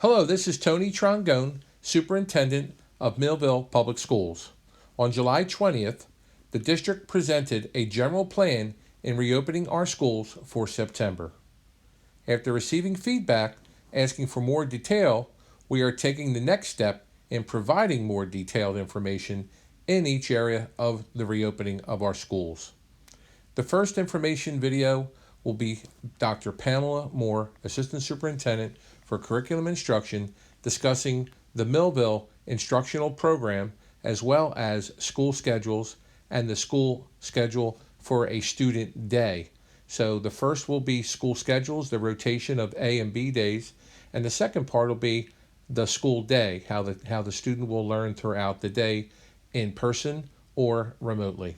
Hello, this is Tony Trongone, Superintendent of Millville Public Schools. On July 20th, the district presented a general plan in reopening our schools for September. After receiving feedback asking for more detail, we are taking the next step in providing more detailed information in each area of the reopening of our schools. The first information video will be Dr. Pamela Moore, Assistant Superintendent for Curriculum Instruction, discussing the Millville instructional program as well as school schedules and the school schedule for a student day. So the first will be school schedules, the rotation of A and B days, and the second part will be the school day, how the student will learn throughout the day in person or remotely.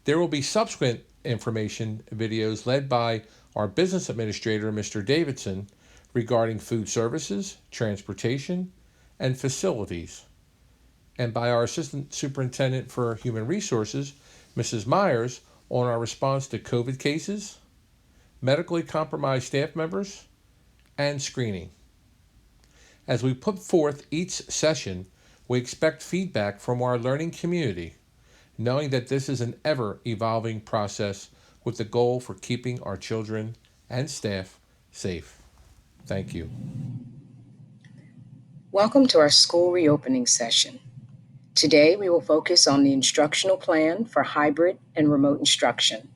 There will be subsequent information videos led by our business administrator, Mr. Davidson, regarding food services, transportation, and facilities, and by our assistant superintendent for human resources, Mrs. Myers, on our response to COVID cases, medically compromised staff members, and screening. As we put forth each session, we expect feedback from our learning community, knowing that this is an ever-evolving process with the goal for keeping our children and staff safe. Thank you. Welcome to our school reopening session. Today, we will focus on the instructional plan for hybrid and remote instruction.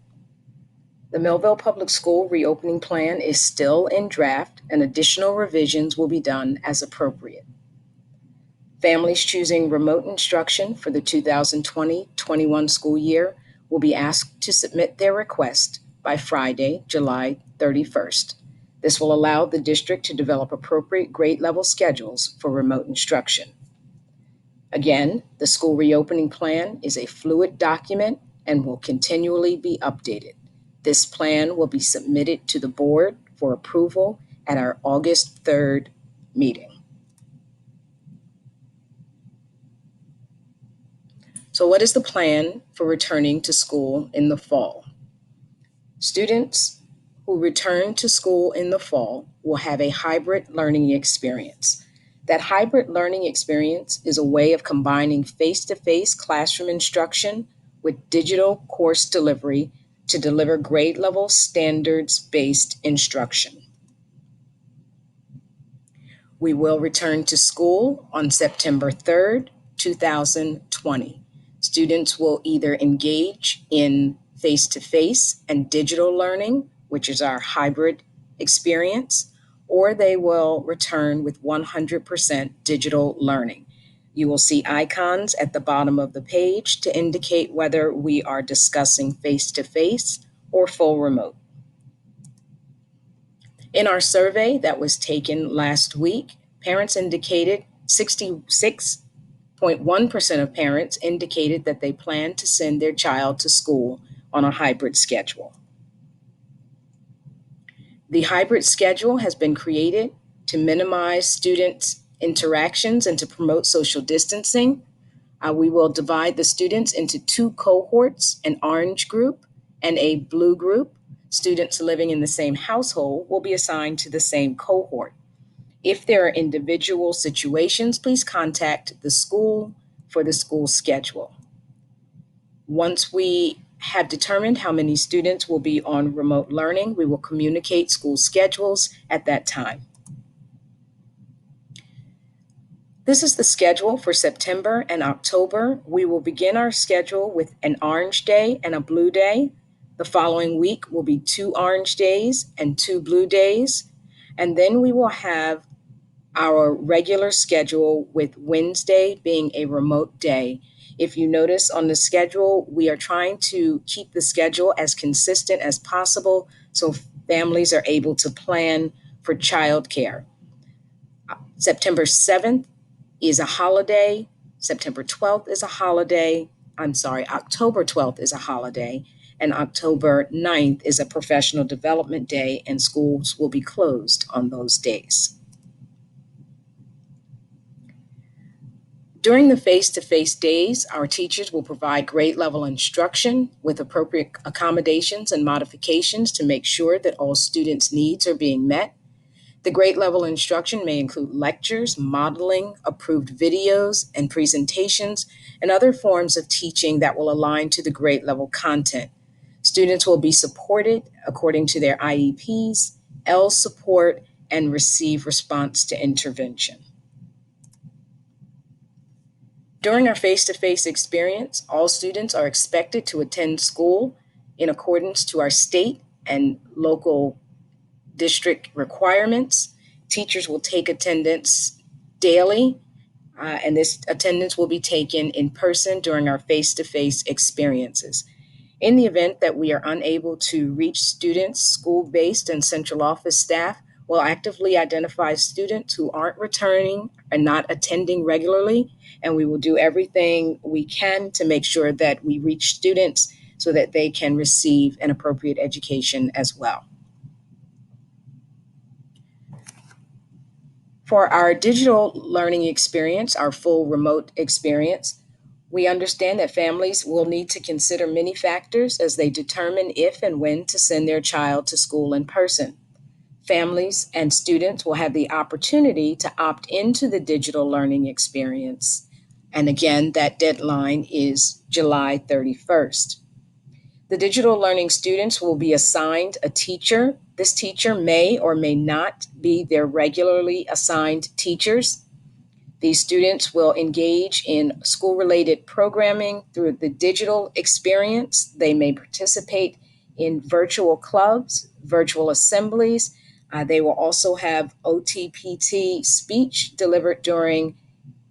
The Millville Public School reopening plan is still in draft, and additional revisions will be done as appropriate. Families choosing remote instruction for the 2020-21 school year will be asked to submit their request by Friday, July 31st. This will allow the district to develop appropriate grade level schedules for remote instruction. Again, the school reopening plan is a fluid document and will continually be updated. This plan will be submitted to the board for approval at our August 3rd meeting. So what is the plan for returning to school in the fall? Students who return to school in the fall will have a hybrid learning experience. That hybrid learning experience is a way of combining face-to-face classroom instruction with digital course delivery to deliver grade level standards-based instruction. We will return to school on September 3rd, 2020. Students will either engage in face-to-face and digital learning, which is our hybrid experience, or they will return with 100% digital learning. You will see icons at the bottom of the page to indicate whether we are discussing face-to-face or full remote. In our survey that was taken last week, parents indicated 66.1% of parents indicated that they plan to send their child to school on a hybrid schedule. The hybrid schedule has been created to minimize students' interactions and to promote social distancing. We will divide the students into two cohorts, an orange group and a blue group. Students living in the same household will be assigned to the same cohort. If there are individual situations, please contact the school for the school schedule. Once we have determined how many students will be on remote learning, we will communicate school schedules at that time. This is the schedule for September and October. We will begin our schedule with an orange day and a blue day. The following week will be 2 orange days and 2 blue days. And then we will have our regular schedule with Wednesday being a remote day. If you notice on the schedule, we are trying to keep the schedule as consistent as possible so families are able to plan for childcare. September 7th is a holiday. September 12th is a holiday. October 12th is a holiday. And October 9th is a professional development day, and schools will be closed on those days. During the face-to-face days, our teachers will provide grade level instruction with appropriate accommodations and modifications to make sure that all students' needs are being met. The grade level instruction may include lectures, modeling, approved videos, and presentations, and other forms of teaching that will align to the grade level content. Students will be supported according to their IEPs, L support, and receive response to intervention. During our face-to-face experience, all students are expected to attend school in accordance to our state and local district requirements. Teachers will take attendance daily, and this attendance will be taken in person during our face-to-face experiences. In the event that we are unable to reach students, school-based and central office staff will actively identify students who aren't returning and not attending regularly, and we will do everything we can to make sure that we reach students so that they can receive an appropriate education as well. For our digital learning experience, our full remote experience, we understand that families will need to consider many factors as they determine if and when to send their child to school in person. Families and students will have the opportunity to opt into the digital learning experience. And again, that deadline is July 31st. The digital learning students will be assigned a teacher. This teacher may or may not be their regularly assigned teachers. These students will engage in school-related programming through the digital experience. They may participate in virtual clubs, virtual assemblies. They will also have OTPT speech delivered during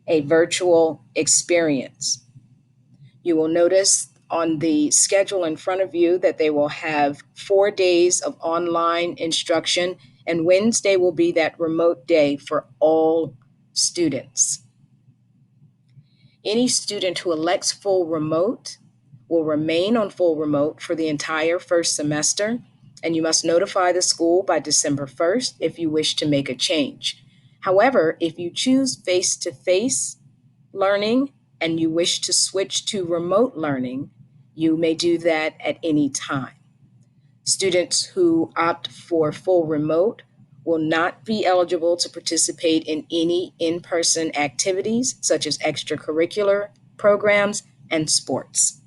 a virtual experience. You will notice on the schedule in front of you that they will have 4 days of online instruction, and Wednesday will be that remote day for all students. Any student who elects full remote will remain on full remote for the entire first semester, and you must notify the school by December 1st if you wish to make a change. However, if you choose face-to-face learning and you wish to switch to remote learning, you may do that at any time. Students who opt for full remote will not be eligible to participate in any in-person activities such as extracurricular programs and sports.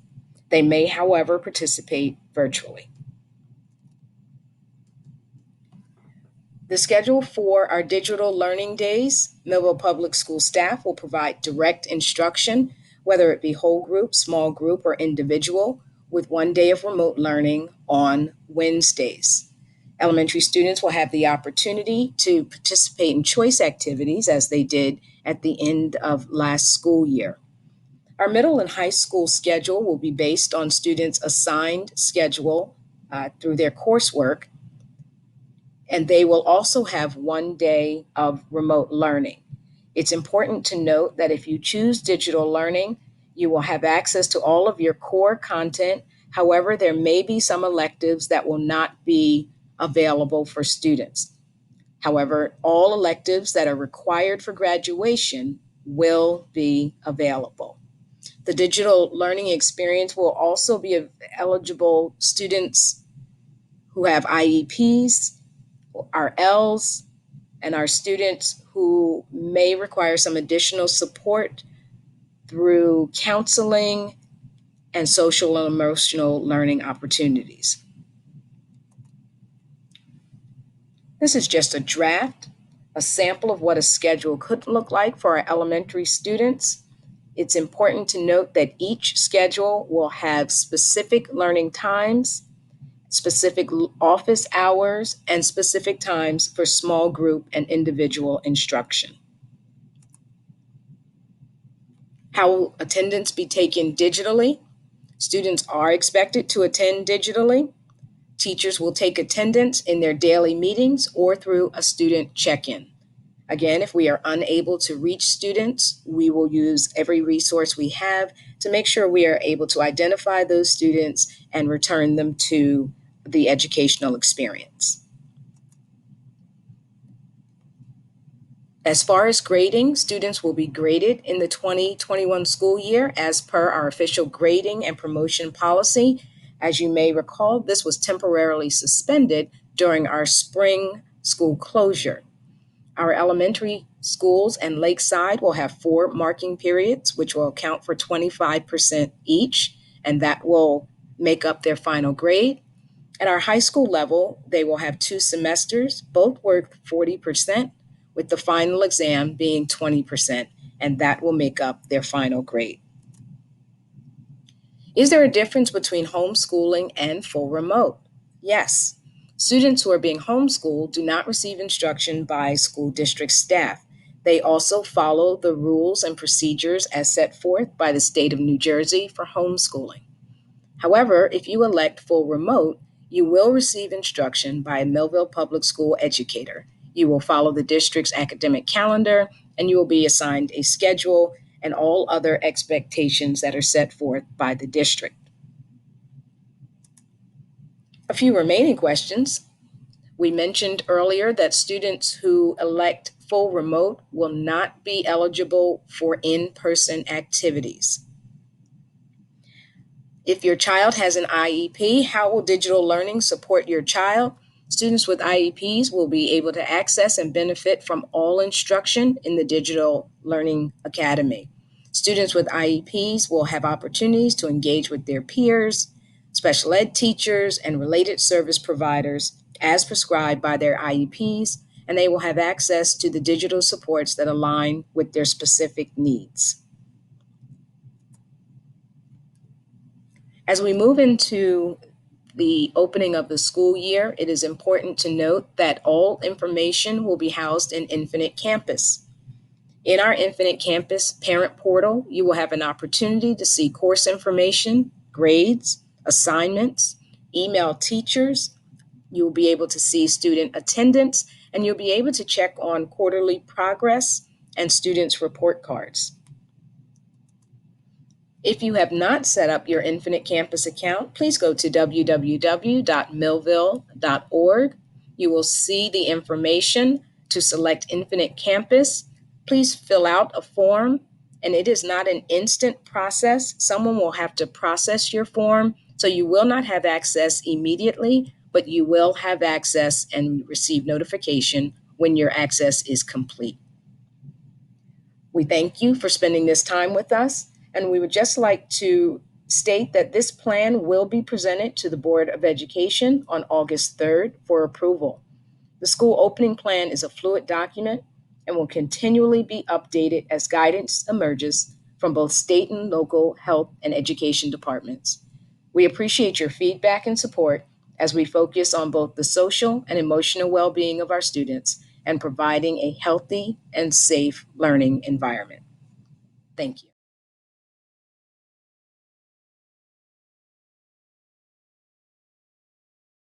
They may, however, participate virtually. The schedule for our digital learning days, Millville Public School staff will provide direct instruction, whether it be whole group, small group, or individual, with 1 day of remote learning on Wednesdays. Elementary students will have the opportunity to participate in choice activities as they did at the end of last school year. Our middle and high school schedule will be based on students' assigned schedule through their coursework, and they will also have 1 day of remote learning. It's important to note that if you choose digital learning, you will have access to all of your core content. However, there may be some electives that will not be available for students. However, all electives that are required for graduation will be available. The digital learning experience will also be eligible students who have IEPs, our Ls, and our students who may require some additional support through counseling and social and emotional learning opportunities. This is just a draft, a sample of what a schedule could look like for our elementary students. It's important to note that each schedule will have specific learning times, specific office hours, and specific times for small group and individual instruction. How will attendance be taken digitally? Students are expected to attend digitally. Teachers will take attendance in their daily meetings or through a student check-in. Again, if we are unable to reach students, we will use every resource we have to make sure we are able to identify those students and return them to the educational experience. As far as grading, students will be graded in the 2021 school year as per our official grading and promotion policy. As you may recall, this was temporarily suspended during our spring school closure. Our elementary schools and Lakeside will have 4 marking periods, which will account for 25% each, and that will make up their final grade. At our high school level, they will have 2 semesters, both worth 40%, with the final exam being 20%, and that will make up their final grade. Is there a difference between homeschooling and full remote? Yes. Students who are being homeschooled do not receive instruction by school district staff. They also follow the rules and procedures as set forth by the state of New Jersey for homeschooling. However, if you elect full remote, you will receive instruction by a Millville Public School educator. You will follow the district's academic calendar, and you will be assigned a schedule and all other expectations that are set forth by the district. A few remaining questions. We mentioned earlier that students who elect full remote will not be eligible for in-person activities. If your child has an IEP, how will digital learning support your child? Students with IEPs will be able to access and benefit from all instruction in the Digital Learning Academy. Students with IEPs will have opportunities to engage with their peers, special ed teachers, and related service providers as prescribed by their IEPs, and they will have access to the digital supports that align with their specific needs. As we move into the opening of the school year, it is important to note that all information will be housed in Infinite Campus. In our Infinite Campus parent portal, you will have an opportunity to see course information, grades, assignments, email teachers. You'll be able to see student attendance, and you'll be able to check on quarterly progress and students' report cards. If you have not set up your Infinite Campus account, please go to www.millville.org. You will see the information to select Infinite Campus. Please fill out a form, and it is not an instant process. Someone will have to process your form, so you will not have access immediately, but you will have access and receive notification when your access is complete. We thank you for spending this time with us, and we would just like to state that this plan will be presented to the Board of Education on August 3rd for approval. The school opening plan is a fluid document and will continually be updated as guidance emerges from both state and local health and education departments. We appreciate your feedback and support as we focus on both the social and emotional well-being of our students and providing a healthy and safe learning environment. Thank you.